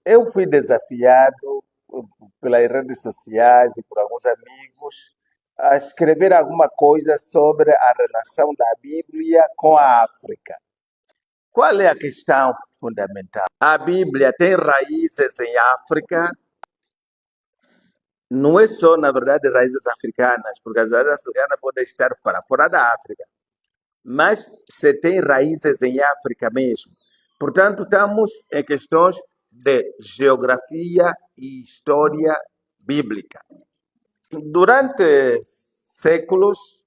Eu fui desafiado pelas redes sociais e por alguns amigos a escrever alguma coisa sobre a relação da Bíblia com a África. Qual é a questão fundamental? A Bíblia tem raízes em África, não é só, na verdade, raízes africanas, porque as raízes africanas podem estar para fora da África, mas você tem raízes em África mesmo. Portanto, estamos em questões de geografia e história bíblica. Durante séculos,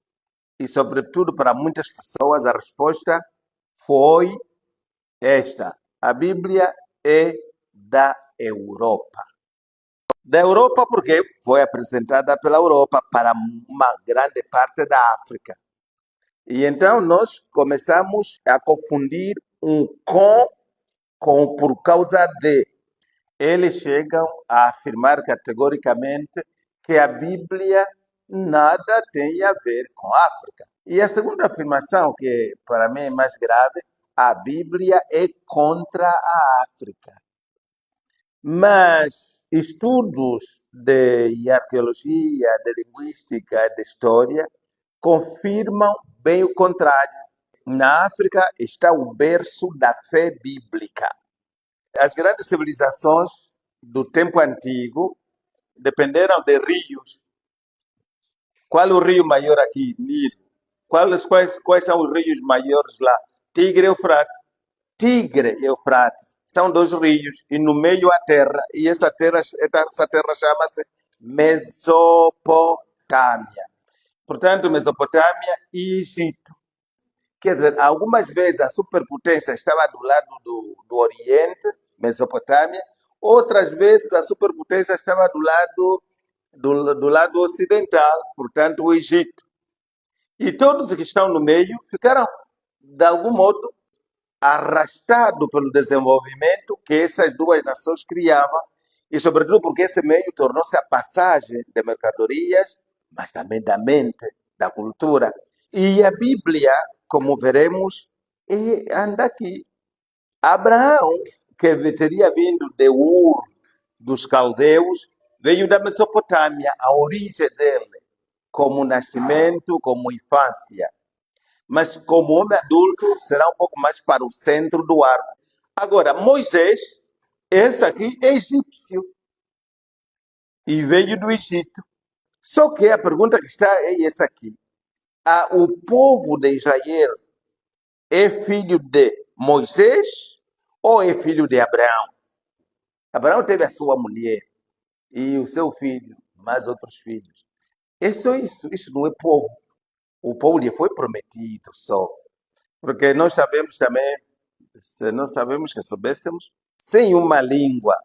e sobretudo para muitas pessoas, a resposta foi esta: a Bíblia é da Europa. Da Europa porque foi apresentada pela Europa para uma grande parte da África. E então nós começamos a confundir um com o por causa de. Eles chegam a afirmar categoricamente que a Bíblia nada tem a ver com a África. E a segunda afirmação, que para mim é mais grave, a Bíblia é contra a África. Mas estudos de arqueologia, de linguística, de história confirmam bem o contrário. Na África está o berço da fé bíblica. As grandes civilizações do tempo antigo dependeram de rios. Qual é o rio maior aqui? Nilo. Quais são os rios maiores lá? Tigre e Eufrates. Tigre e Eufrates são dois rios e no meio a terra. E essa terra chama-se Mesopotâmia. Portanto, Mesopotâmia e Egito. Quer dizer, algumas vezes a superpotência estava do lado do Oriente, Mesopotâmia, outras vezes a superpotência estava do lado ocidental, portanto, o Egito. E todos que estão no meio ficaram, de algum modo, arrastados pelo desenvolvimento que essas duas nações criavam, e sobretudo porque esse meio tornou-se a passagem de mercadorias, mas também da mente, da cultura. E a Bíblia, como veremos, anda aqui. Abraão, que teria vindo de Ur dos caldeus, veio da Mesopotâmia, a origem dele, como nascimento, como infância. Mas como homem adulto, será um pouco mais para o centro do arco. Agora, Moisés, esse aqui é egípcio e veio do Egito. Só que a pergunta que está é essa aqui. O povo de Israel é filho de Moisés ou é filho de Abraão? Abraão teve a sua mulher e o seu filho, mais outros filhos. É só isso. Isso não é povo. O povo lhe foi prometido só. Porque nós sabemos também, se nós sabemos que soubéssemos, sem uma língua,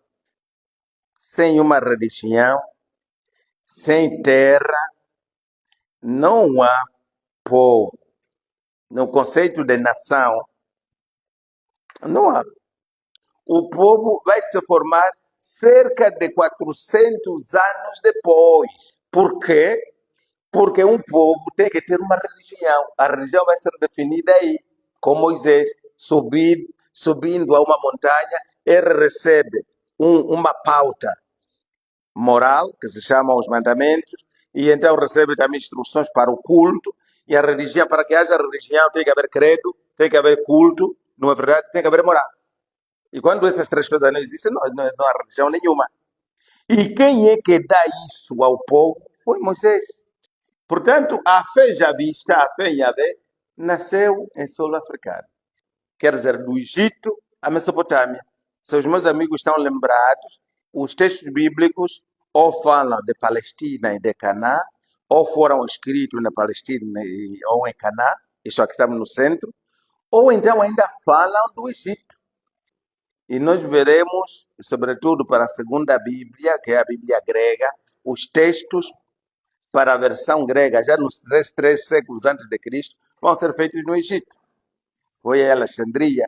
sem uma religião, sem terra, não há povo. No conceito de nação, não há. O povo vai se formar cerca de 400 anos depois. Por quê? Porque um povo tem que ter uma religião. A religião vai ser definida aí, com Moisés subindo a uma montanha, ele recebe uma pauta moral, que se chama os mandamentos, e então recebe também instruções para o culto, e a religião, para que haja religião, tem que haver credo, tem que haver culto, não é verdade? Tem que haver moral. E quando essas três coisas não existem, não há religião nenhuma. E quem é que dá isso ao povo? Foi Moisés. Portanto, a fé já vista, a fé em Yahvé, nasceu em solo africano. Quer dizer, do Egito à Mesopotâmia. Se os meus amigos estão lembrados, os textos bíblicos ou falam de Palestina e de Canaã, ou foram escritos na Palestina ou em Canaã, isso aqui estamos no centro, ou então ainda falam do Egito. E nós veremos, sobretudo para a segunda Bíblia, que é a Bíblia grega, os textos para a versão grega, já nos três séculos antes de Cristo, vão ser feitos no Egito. Foi em Alexandria.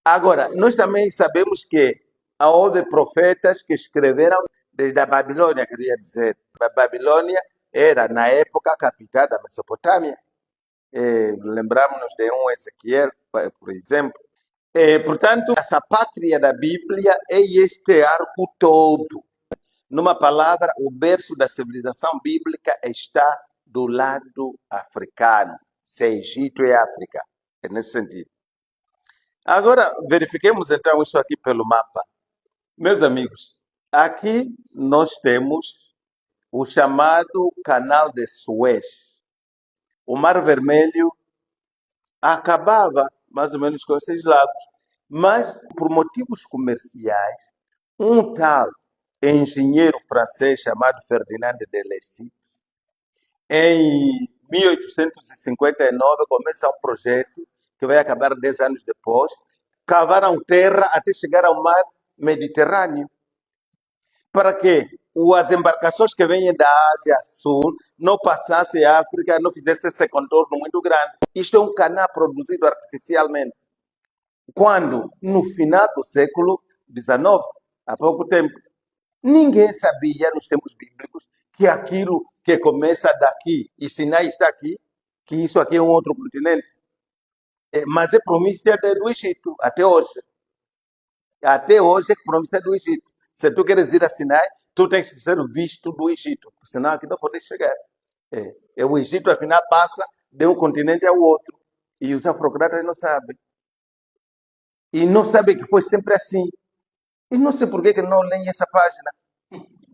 Agora, nós também sabemos que houve profetas que escreveram desde a Babilônia, queria dizer. A Babilônia era, na época, a capital da Mesopotâmia. Lembramos-nos de um Ezequiel, por exemplo. Portanto, essa pátria da Bíblia é este arco todo. Numa palavra, o berço da civilização bíblica está do lado africano. Se é Egito é África. É nesse sentido. Agora, verifiquemos então isso aqui pelo mapa. Meus amigos, aqui nós temos o chamado Canal de Suez. O Mar Vermelho acabava mais ou menos com esses lados, mas por motivos comerciais, um tal engenheiro francês chamado Ferdinand de Lesseps, em 1859, começa um projeto que vai acabar 10 anos depois. Cavaram terra até chegar ao mar Mediterrâneo. Para que as embarcações que vêm da Ásia Sul não passassem a África, não fizessem esse contorno muito grande. Isto é um canal produzido artificialmente. Quando, no final do século XIX, há pouco tempo, ninguém sabia, nos tempos bíblicos, que aquilo que começa daqui, e Sinai está aqui, que isso aqui é um outro continente. Mas é promessa do Egito, até hoje. Até hoje é promessa do Egito. Se tu queres ir a Sinai, tu tens que ser visto do Egito, senão aqui não podes chegar. O Egito, afinal, passa de um continente ao outro. E os afrocratas não sabem. E não sabem que foi sempre assim. E não sei por que não leem essa página.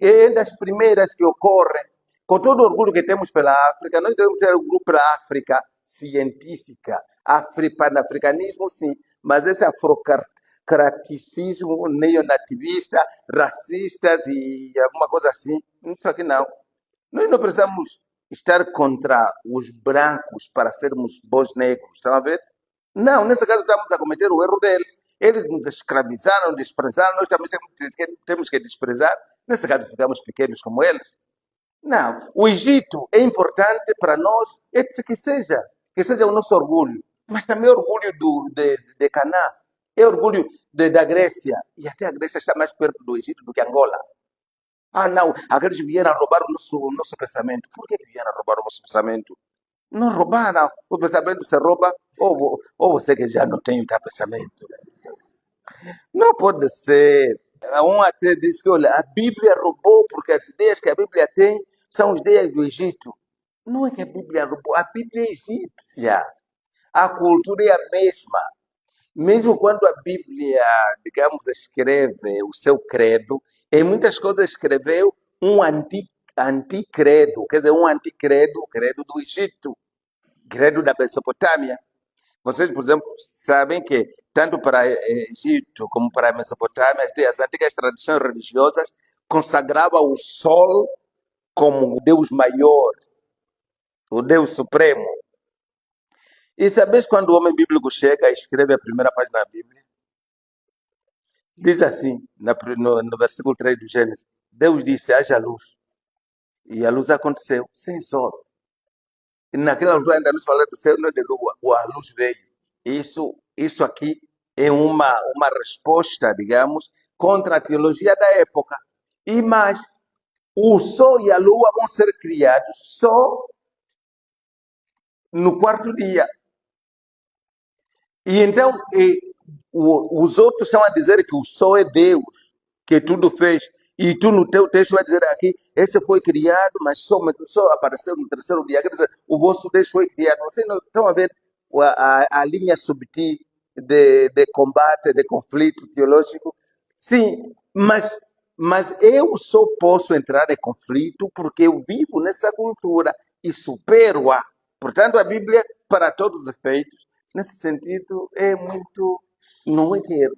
É das primeiras que ocorrem. Com todo o orgulho que temos pela África, nós devemos ter orgulho pela África científica. Panafricanismo, sim, mas esse afrocraticismo neonativista, racistas e alguma coisa assim, isso aqui não. Nós não precisamos estar contra os brancos para sermos bons negros, estão a ver? Não, nesse caso estamos a cometer o erro deles. Eles nos escravizaram, desprezaram, nós também temos que desprezar. Nesse caso ficamos pequenos como eles. Não, o Egito é importante para nós, que seja o nosso orgulho, mas também orgulho de Canaã, é orgulho da Grécia, e até a Grécia está mais perto do Egito do que Angola. Ah, não, aqueles vieram roubar o nosso pensamento. Por que vieram roubar o nosso pensamento? Não roubaram. O pensamento se rouba, ou você que já não tem o pensamento. Não pode ser. Um até diz que, olha, a Bíblia roubou, porque as ideias que a Bíblia tem são as ideias do Egito. Não é que a Bíblia roubou, a Bíblia é egípcia. A cultura é a mesma. Mesmo quando a Bíblia, digamos, escreve o seu credo, em muitas coisas escreveu um anticredo, quer dizer, um anticredo, o credo do Egito, credo da Mesopotâmia. Vocês, por exemplo, sabem que tanto para Egito como para a Mesopotâmia, as antigas tradições religiosas consagravam o Sol como o Deus maior, o Deus supremo. E sabes quando o homem bíblico chega e escreve a primeira página da Bíblia? Diz assim, no versículo 3 do Gênesis: Deus disse, haja luz. E a luz aconteceu, sem sol. E naquela altura ainda não se fala do céu, não é de lua, a luz veio. Isso aqui é uma resposta, digamos, contra a teologia da época. E mais, o sol e a lua vão ser criados só no quarto dia. E então, os outros estão a dizer que o sol é Deus, que tudo fez. E tu no teu texto vai dizer aqui, esse foi criado, mas só apareceu no terceiro dia. Quer dizer, o vosso Deus foi criado. Vocês não estão a ver a linha subtil de combate, de conflito teológico? Sim, mas eu só posso entrar em conflito porque eu vivo nessa cultura e supero-a. Portanto, a Bíblia, para todos os efeitos, nesse sentido, é muito. Não é que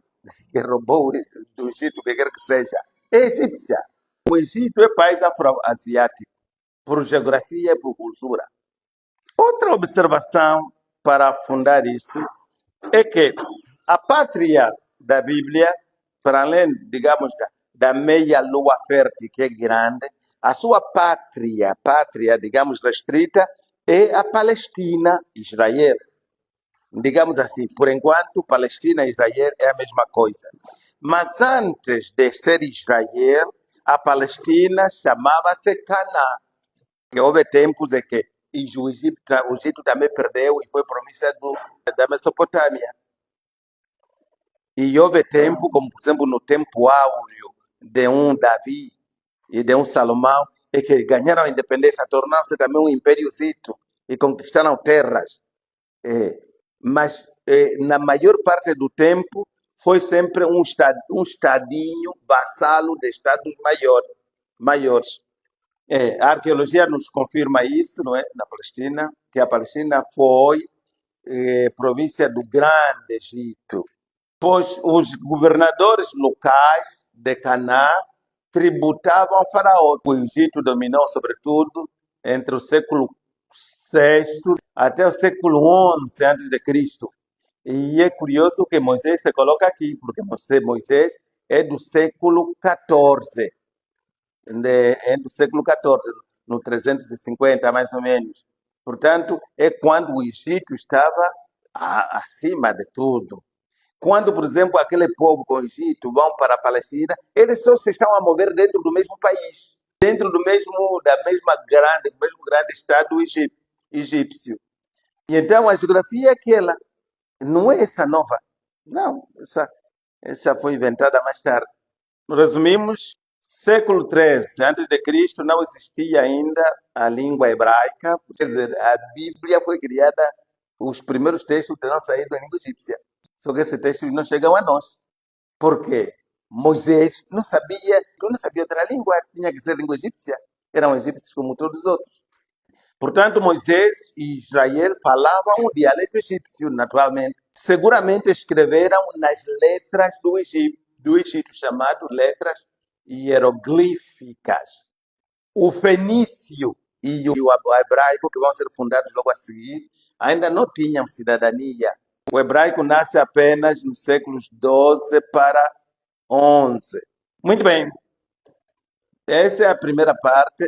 roubou do Egito, o que quer que seja. É egípcia. O Egito é país afro-asiático, por geografia e por cultura. Outra observação para afundar isso é que a pátria da Bíblia, para além, digamos, da meia-lua fértil, que é grande, a sua pátria, digamos, restrita, é a Palestina, Israel. Digamos assim, por enquanto, Palestina e Israel é a mesma coisa. Mas antes de ser Israel, a Palestina chamava-se Canaã. Que houve tempos em que o Egito também perdeu e foi promessa da Mesopotâmia. E houve tempo, como por exemplo no tempo áureo de um Davi e de um Salomão, é que ganharam a independência, tornaram-se também um impériozito e conquistaram terras. É, mas na maior parte do tempo foi sempre um estadinho vassalo de estados maiores. A arqueologia nos confirma isso, não é? Na Palestina, que a Palestina foi província do Grande Egito, pois os governadores locais de Canaã tributavam ao faraó. O Egito dominou, sobretudo, entre o século VI até o século XI a.C. E é curioso que Moisés se coloca aqui, porque Moisés é do século XIV, é do século XIV, no 350 mais ou menos. Portanto, é quando o Egito estava acima de tudo. Quando, por exemplo, aquele povo com o Egito vão para a Palestina, eles só se estão a mover dentro do mesmo país, dentro do mesmo grande estado egípcio. E então a geografia é aquela, não é essa nova, não, essa foi inventada mais tarde. Resumimos, século XIII antes de Cristo não existia ainda a língua hebraica, quer dizer, a Bíblia foi criada, os primeiros textos terão saído em língua egípcia. Só que esses textos não chegam a nós. Por quê? Moisés não sabia outra língua, tinha que ser língua egípcia. Eram egípcios como todos os outros. Portanto, Moisés e Israel falavam o dialeto egípcio, naturalmente. Seguramente escreveram nas letras do Egito, chamado letras hieroglíficas. O fenício e o hebraico, que vão ser fundados logo a seguir, ainda não tinham cidadania. O hebraico nasce apenas nos séculos XII para XI. Muito bem, essa é a primeira parte.